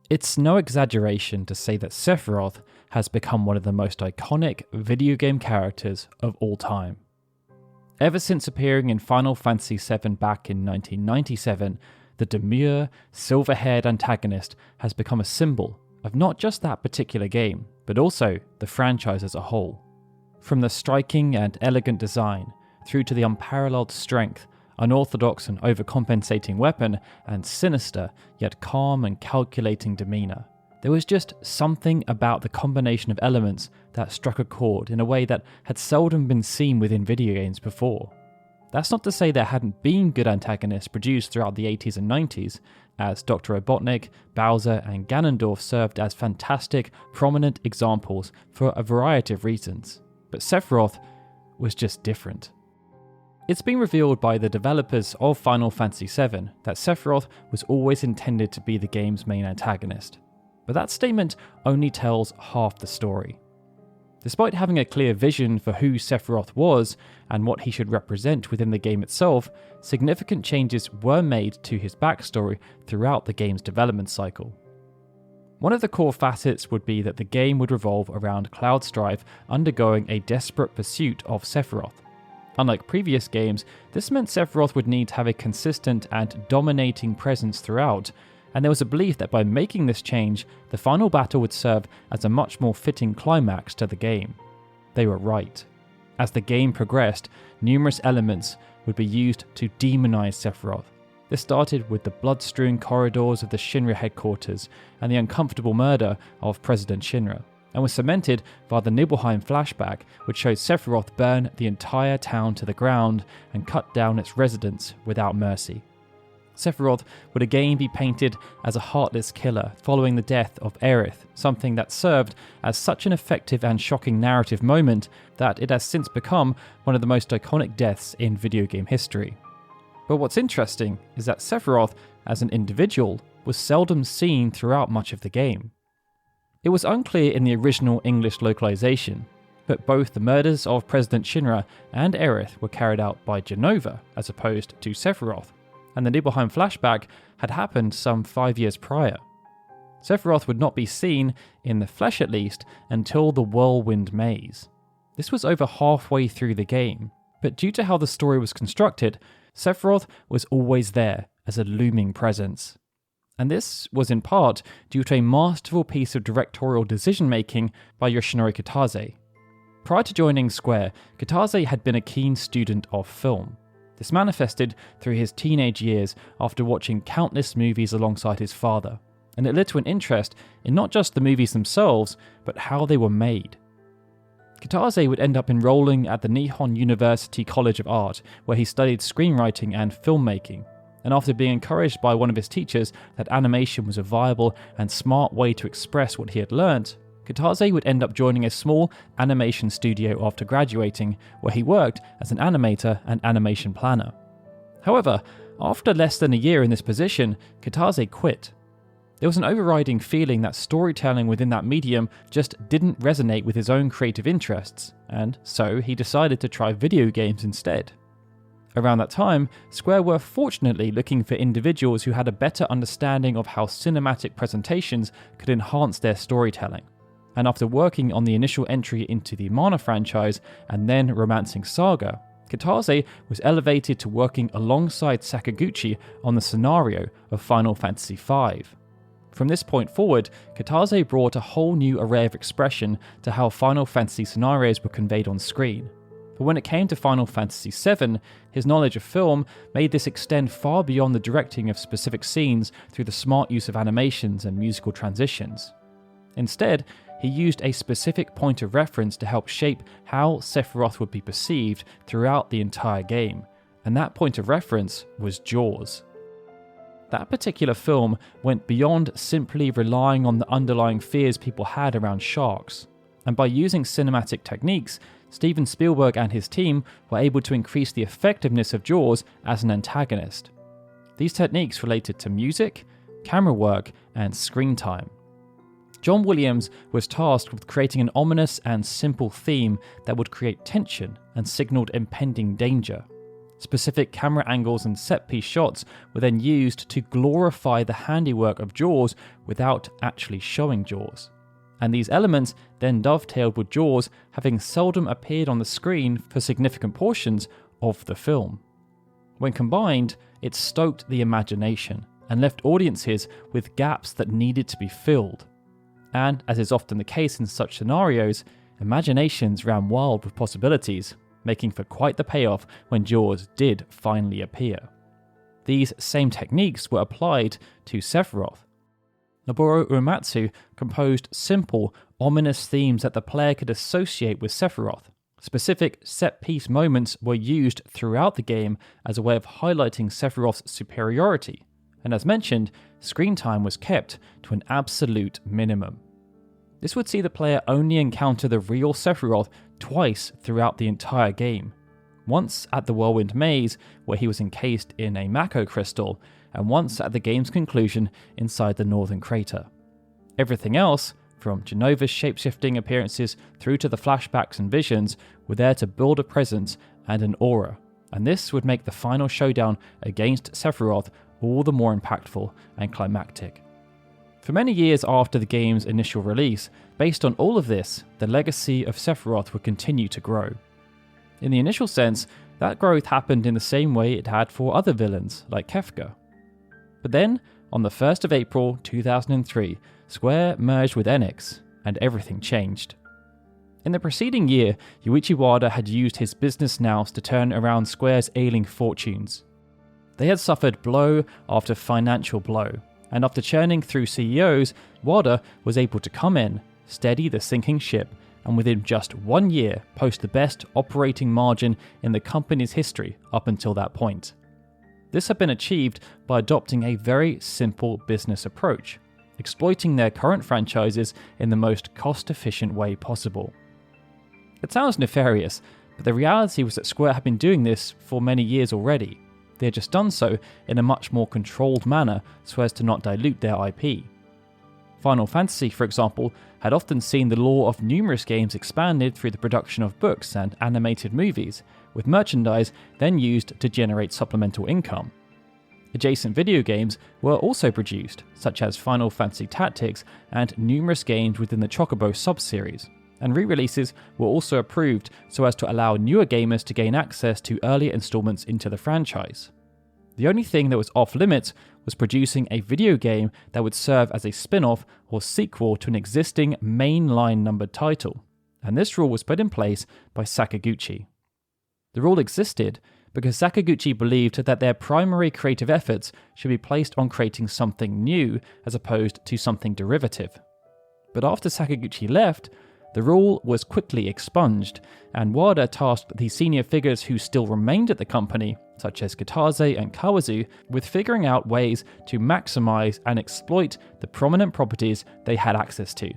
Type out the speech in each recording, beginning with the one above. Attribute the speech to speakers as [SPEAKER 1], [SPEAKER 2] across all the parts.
[SPEAKER 1] It's no exaggeration to say that Sephiroth has become one of the most iconic video game characters of all time. Ever since appearing in Final Fantasy VII back in 1997, the demure, silver-haired antagonist has become a symbol of not just that particular game, but also the franchise as a whole. From the striking and elegant design, through to the unparalleled strength, unorthodox and overcompensating weapon, and sinister yet calm and calculating demeanour. There was just something about the combination of elements that struck a chord in a way that had seldom been seen within video games before. That's not to say there hadn't been good antagonists produced throughout the 80s and 90s, as Dr. Robotnik, Bowser, and Ganondorf served as fantastic, prominent examples for a variety of reasons. But Sephiroth was just different. It's been revealed by the developers of Final Fantasy VII that Sephiroth was always intended to be the game's main antagonist, but that statement only tells half the story. Despite having a clear vision for who Sephiroth was and what he should represent within the game itself, significant changes were made to his backstory throughout the game's development cycle. One of the core facets would be that the game would revolve around Cloud Strife undergoing a desperate pursuit of Sephiroth. Unlike previous games, this meant Sephiroth would need to have a consistent and dominating presence throughout, and there was a belief that by making this change, the final battle would serve as a much more fitting climax to the game. They were right. As the game progressed, numerous elements would be used to demonize Sephiroth. This started with the blood-strewn corridors of the Shinra headquarters and the uncomfortable murder of President Shinra, and was cemented by the Nibelheim flashback, which showed Sephiroth burn the entire town to the ground and cut down its residents without mercy. Sephiroth would again be painted as a heartless killer following the death of Aerith, something that served as such an effective and shocking narrative moment that it has since become one of the most iconic deaths in video game history. But what's interesting is that Sephiroth, as an individual, was seldom seen throughout much of the game. It was unclear in the original English localization, but both the murders of President Shinra and Aerith were carried out by Jenova as opposed to Sephiroth, and the Nibelheim flashback had happened some 5 years prior. Sephiroth would not be seen, in the flesh at least, until the Whirlwind Maze. This was over halfway through the game, but due to how the story was constructed, Sephiroth was always there as a looming presence. And this was in part due to a masterful piece of directorial decision-making by Yoshinori Kitase. Prior to joining Square, Kitase had been a keen student of film. This manifested through his teenage years after watching countless movies alongside his father, and it led to an interest in not just the movies themselves, but how they were made. Kitase would end up enrolling at the Nihon University College of Art, where he studied screenwriting and filmmaking. And after being encouraged by one of his teachers that animation was a viable and smart way to express what he had learnt, Kitase would end up joining a small animation studio after graduating, where he worked as an animator and animation planner. However, after less than a year in this position, Kitase quit. There was an overriding feeling that storytelling within that medium just didn't resonate with his own creative interests, and so he decided to try video games instead. Around that time, Square were fortunately looking for individuals who had a better understanding of how cinematic presentations could enhance their storytelling. And after working on the initial entry into the Mana franchise and then Romancing Saga, Kitase was elevated to working alongside Sakaguchi on the scenario of Final Fantasy V. From this point forward, Kitase brought a whole new array of expression to how Final Fantasy scenarios were conveyed on screen. But when it came to Final Fantasy VII, his knowledge of film made this extend far beyond the directing of specific scenes through the smart use of animations and musical transitions. Instead, he used a specific point of reference to help shape how Sephiroth would be perceived throughout the entire game, and that point of reference was Jaws. That particular film went beyond simply relying on the underlying fears people had around sharks. and by using cinematic techniques, Steven Spielberg and his team were able to increase the effectiveness of Jaws as an antagonist. These techniques related to music, camera work, and screen time. John Williams was tasked with creating an ominous and simple theme that would create tension and signaled impending danger. Specific camera angles and set-piece shots were then used to glorify the handiwork of Jaws without actually showing Jaws. And these elements then dovetailed with Jaws having seldom appeared on the screen for significant portions of the film. When combined, it stoked the imagination and left audiences with gaps that needed to be filled. And, as is often the case in such scenarios, imaginations ran wild with possibilities, making for quite the payoff when Jaws did finally appear. These same techniques were applied to Sephiroth. Noboru Uematsu composed simple, ominous themes that the player could associate with Sephiroth. Specific set-piece moments were used throughout the game as a way of highlighting Sephiroth's superiority, and as mentioned, screen time was kept to an absolute minimum. This would see the player only encounter the real Sephiroth twice throughout the entire game. Once at the Whirlwind Maze, where he was encased in a Mako crystal, and once at the game's conclusion inside the Northern Crater. Everything else, from Genova's shape-shifting appearances through to the flashbacks and visions, were there to build a presence and an aura, and this would make the final showdown against Sephiroth all the more impactful and climactic. For many years after the game's initial release, based on all of this, the legacy of Sephiroth would continue to grow. In the initial sense, that growth happened in the same way it had for other villains, like Kefka. But then, on the 1st of April 2003, Square merged with Enix, and everything changed. In the preceding year, Yuichi Wada had used his business nous to turn around Square's ailing fortunes. They had suffered blow after financial blow, and after churning through CEOs, Wada was able to come in, steady the sinking ship, and within just 1 year post the best operating margin in the company's history up until that point. This had been achieved by adopting a very simple business approach, exploiting their current franchises in the most cost-efficient way possible. It sounds nefarious, but the reality was that Square had been doing this for many years already. They had just done so in a much more controlled manner so as to not dilute their IP. Final Fantasy, for example, had often seen the lore of numerous games expanded through the production of books and animated movies, with merchandise then used to generate supplemental income. Adjacent video games were also produced, such as Final Fantasy Tactics and numerous games within the Chocobo sub-series, and re-releases were also approved so as to allow newer gamers to gain access to earlier installments into the franchise. The only thing that was off-limits was producing a video game that would serve as a spin-off or sequel to an existing mainline numbered title, and this rule was put in place by Sakaguchi. The rule existed because Sakaguchi believed that their primary creative efforts should be placed on creating something new as opposed to something derivative. But after Sakaguchi left, the rule was quickly expunged, and Wada tasked the senior figures who still remained at the company, such as Kitase and Kawazu, with figuring out ways to maximize and exploit the prominent properties they had access to.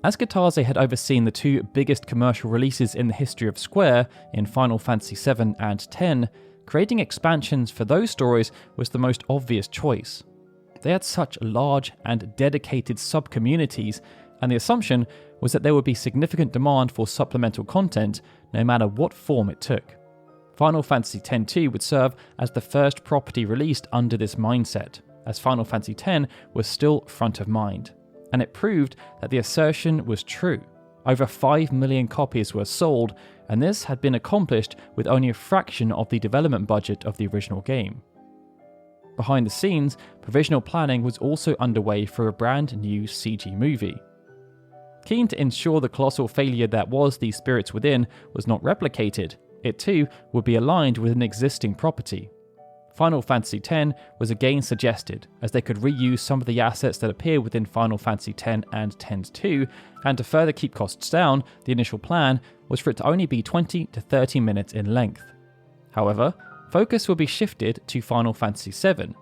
[SPEAKER 1] As Kitase had overseen the two biggest commercial releases in the history of Square in Final Fantasy VII and X, creating expansions for those stories was the most obvious choice. They had such large and dedicated sub-communities, and the assumption was that there would be significant demand for supplemental content no matter what form it took. Final Fantasy X-2 would serve as the first property released under this mindset, as Final Fantasy X was still front of mind. And it proved that the assertion was true. Over 5 million copies were sold, and this had been accomplished with only a fraction of the development budget of the original game. Behind the scenes, provisional planning was also underway for a brand new CG movie. Keen to ensure the colossal failure that was The Spirits Within was not replicated, it too would be aligned with an existing property. Final Fantasy X was again suggested, as they could reuse some of the assets that appear within Final Fantasy X and X-2, and to further keep costs down, the initial plan was for it to only be 20 to 30 minutes in length. However, focus would be shifted to Final Fantasy VII.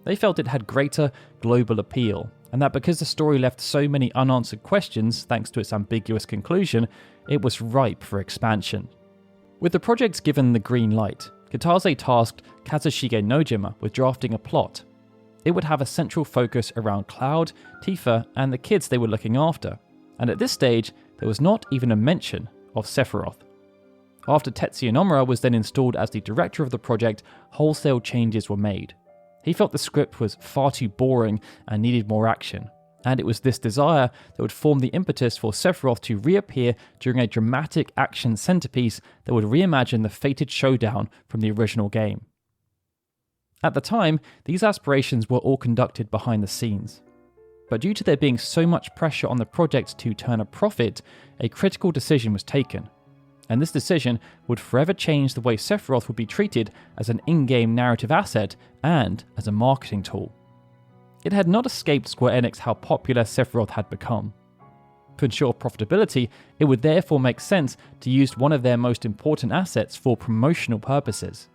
[SPEAKER 1] They felt it had greater global appeal, and that because the story left so many unanswered questions thanks to its ambiguous conclusion, it was ripe for expansion. With the project given the green light, Kitase tasked Kazushige Nojima with drafting a plot. It would have a central focus around Cloud, Tifa, and the kids they were looking after, and at this stage, there was not even a mention of Sephiroth. After Tetsuya Nomura was then installed as the director of the project, wholesale changes were made. He felt the script was far too boring and needed more action, and it was this desire that would form the impetus for Sephiroth to reappear during a dramatic action centerpiece that would reimagine the fated showdown from the original game. At the time, these aspirations were all conducted behind the scenes. But due to there being so much pressure on the project to turn a profit, a critical decision was taken. And this decision would forever change the way Sephiroth would be treated as an in-game narrative asset and as a marketing tool. It had not escaped Square Enix how popular Sephiroth had become. To ensure profitability, it would therefore make sense to use one of their most important assets for promotional purposes.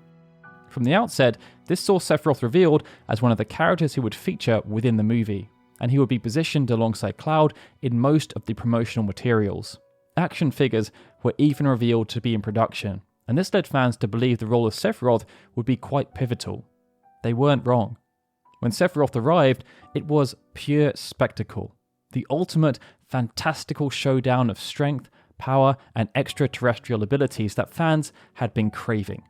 [SPEAKER 1] From the outset, this saw Sephiroth revealed as one of the characters who would feature within the movie, and he would be positioned alongside Cloud in most of the promotional materials. Action figures were even revealed to be in production, and this led fans to believe the role of Sephiroth would be quite pivotal. They weren't wrong. When Sephiroth arrived, it was pure spectacle, the ultimate fantastical showdown of strength, power, and extraterrestrial abilities that fans had been craving.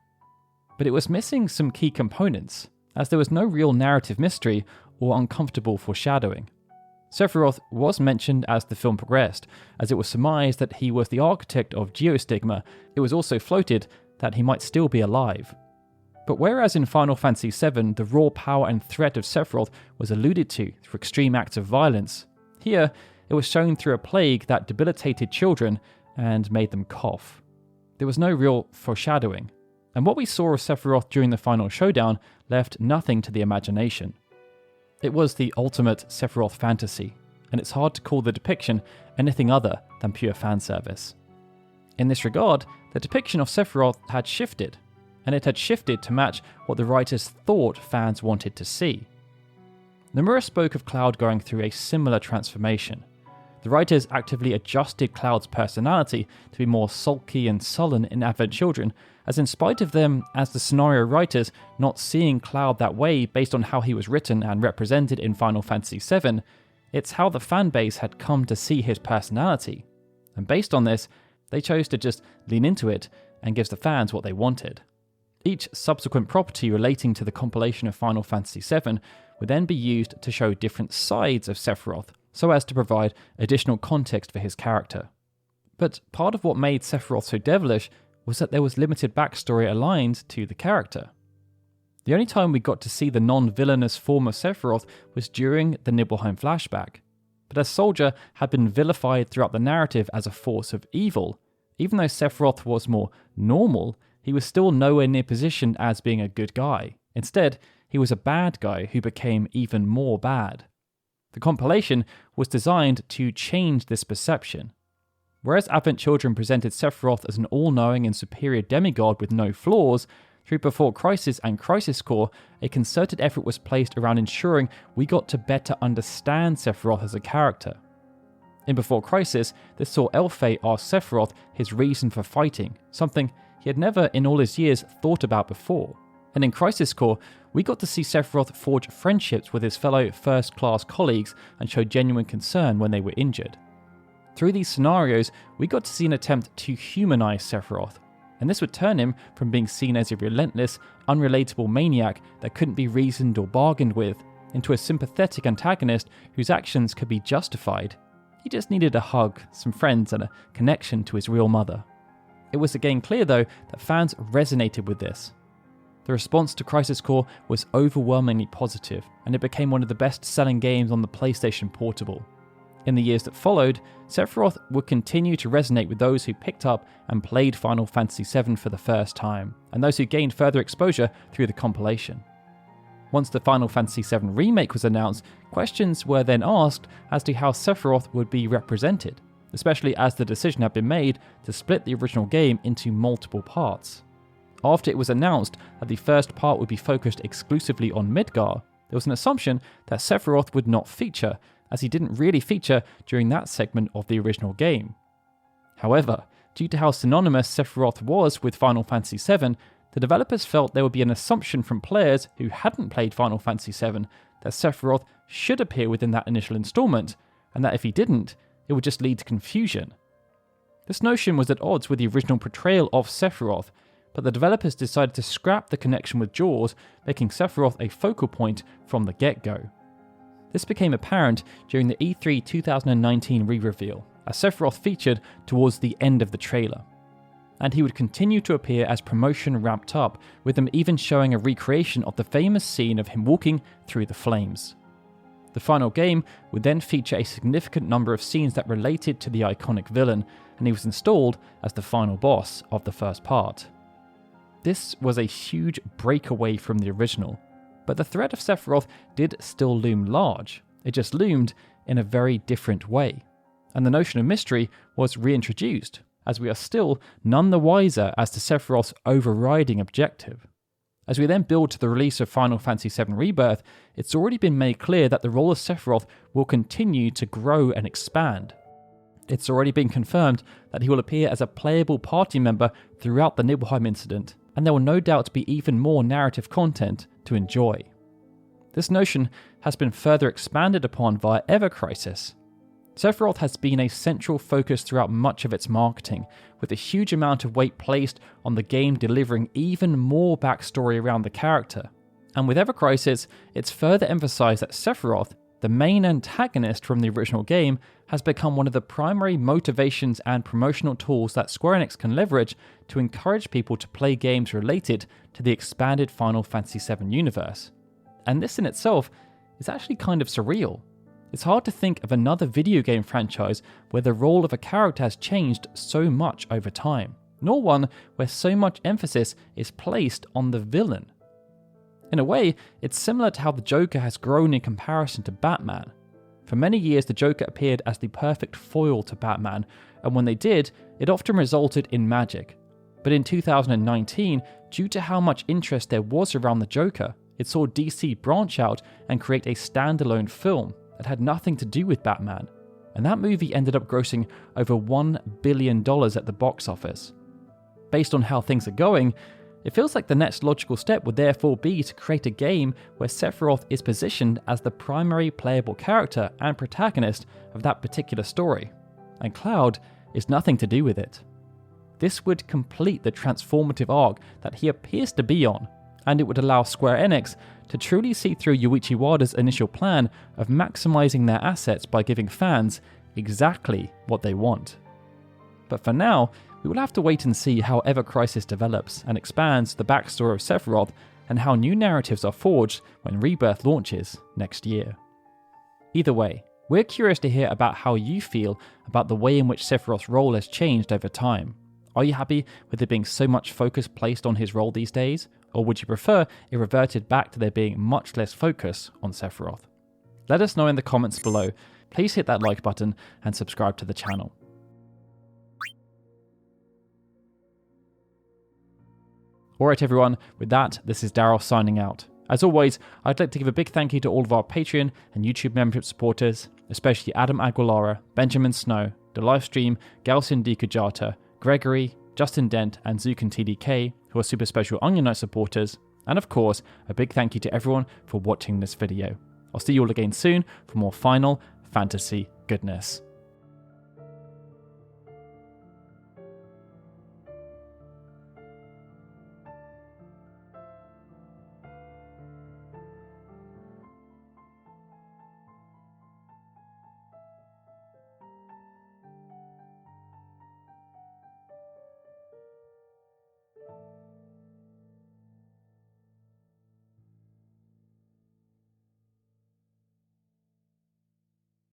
[SPEAKER 1] But it was missing some key components, as there was no real narrative mystery or uncomfortable foreshadowing. Sephiroth was mentioned as the film progressed, as it was surmised that he was the architect of Geostigma. It was also floated that he might still be alive. But whereas in Final Fantasy VII the raw power and threat of Sephiroth was alluded to through extreme acts of violence, here it was shown through a plague that debilitated children and made them cough. There was no real foreshadowing, and what we saw of Sephiroth during the final showdown left nothing to the imagination. It was the ultimate Sephiroth fantasy, and it's hard to call the depiction anything other than pure fanservice. In this regard, the depiction of Sephiroth had shifted, and it had shifted to match what the writers thought fans wanted to see. Nomura spoke of Cloud going through a similar transformation. The writers actively adjusted Cloud's personality to be more sulky and sullen in Advent Children, as in spite of them, as the scenario writers, not seeing Cloud that way based on how he was written and represented in Final Fantasy VII, it's how the fanbase had come to see his personality. And based on this, they chose to just lean into it and give the fans what they wanted. Each subsequent property relating to the compilation of Final Fantasy VII would then be used to show different sides of Sephiroth, so as to provide additional context for his character. But part of what made Sephiroth so devilish was that there was limited backstory aligned to the character. The only time we got to see the non-villainous form of Sephiroth was during the Nibelheim flashback, but as Soldier had been vilified throughout the narrative as a force of evil. Even though Sephiroth was more normal, he was still nowhere near positioned as being a good guy. Instead, he was a bad guy who became even more bad. The compilation was designed to change this perception. Whereas Advent Children presented Sephiroth as an all-knowing and superior demigod with no flaws, through Before Crisis and Crisis Core, a concerted effort was placed around ensuring we got to better understand Sephiroth as a character. In Before Crisis, this saw Elfei ask Sephiroth his reason for fighting, something he had never in all his years thought about before. And in Crisis Core, we got to see Sephiroth forge friendships with his fellow first-class colleagues and show genuine concern when they were injured. Through these scenarios, we got to see an attempt to humanize Sephiroth, and this would turn him from being seen as a relentless, unrelatable maniac that couldn't be reasoned or bargained with, into a sympathetic antagonist whose actions could be justified. He just needed a hug, some friends, and a connection to his real mother. It was again clear, though, that fans resonated with this. The response to Crisis Core was overwhelmingly positive, and it became one of the best-selling games on the PlayStation Portable. In the years that followed, Sephiroth would continue to resonate with those who picked up and played Final Fantasy VII for the first time, and those who gained further exposure through the compilation. Once the Final Fantasy VII Remake was announced, questions were then asked as to how Sephiroth would be represented, especially as the decision had been made to split the original game into multiple parts. After it was announced that the first part would be focused exclusively on Midgar, there was an assumption that Sephiroth would not feature, as he didn't really feature during that segment of the original game. However, due to how synonymous Sephiroth was with Final Fantasy VII, the developers felt there would be an assumption from players who hadn't played Final Fantasy VII that Sephiroth should appear within that initial installment, and that if he didn't, it would just lead to confusion. This notion was at odds with the original portrayal of Sephiroth, but the developers decided to scrap the connection with Jaws, making Sephiroth a focal point from the get-go. This became apparent during the E3 2019 re-reveal, as Sephiroth featured towards the end of the trailer. And he would continue to appear as promotion ramped up, with them even showing a recreation of the famous scene of him walking through the flames. The final game would then feature a significant number of scenes that related to the iconic villain, and he was installed as the final boss of the first part. This was a huge breakaway from the original, but the threat of Sephiroth did still loom large. It just loomed in a very different way, and the notion of mystery was reintroduced, as we are still none the wiser as to Sephiroth's overriding objective. As we then build to the release of Final Fantasy VII Rebirth, it's already been made clear that the role of Sephiroth will continue to grow and expand. It's already been confirmed that he will appear as a playable party member throughout the Nibelheim incident, and there will no doubt be even more narrative content to enjoy. This notion has been further expanded upon via Ever Crisis. Sephiroth has been a central focus throughout much of its marketing, with a huge amount of weight placed on the game delivering even more backstory around the character. And with Ever Crisis, it's further emphasised that Sephiroth, the main antagonist from the original game, has become one of the primary motivations and promotional tools that Square Enix can leverage to encourage people to play games related to the expanded Final Fantasy VII universe. And this in itself is actually kind of surreal. It's hard to think of another video game franchise where the role of a character has changed so much over time, nor one where so much emphasis is placed on the villain. In a way, it's similar to how the Joker has grown in comparison to Batman. For many years, the Joker appeared as the perfect foil to Batman, and when they did, it often resulted in magic. But in 2019, due to how much interest there was around the Joker, it saw DC branch out and create a standalone film that had nothing to do with Batman, and that movie ended up grossing over $1 billion at the box office. Based on how things are going, it feels like the next logical step would therefore be to create a game where Sephiroth is positioned as the primary playable character and protagonist of that particular story, and Cloud is nothing to do with it. This would complete the transformative arc that he appears to be on, and it would allow Square Enix to truly see through Yuichi Wada's initial plan of maximizing their assets by giving fans exactly what they want. But for now, we will have to wait and see how Ever Crisis develops and expands the backstory of Sephiroth, and how new narratives are forged when Rebirth launches next year. Either way, we're curious to hear about how you feel about the way in which Sephiroth's role has changed over time. Are you happy with there being so much focus placed on his role these days? Or would you prefer it reverted back to there being much less focus on Sephiroth? Let us know in the comments below. Please hit that like button and subscribe to the channel. Alright everyone, with that, this is Daryl signing out. As always, I'd like to give a big thank you to all of our Patreon and YouTube membership supporters, especially Adam Aguilara, Benjamin Snow, The Livestream, Galsin Dikajata, Gregory, Justin Dent, and Zukin TDK, who are super special Onion Knight supporters, and of course, a big thank you to everyone for watching this video. I'll see you all again soon for more Final Fantasy goodness.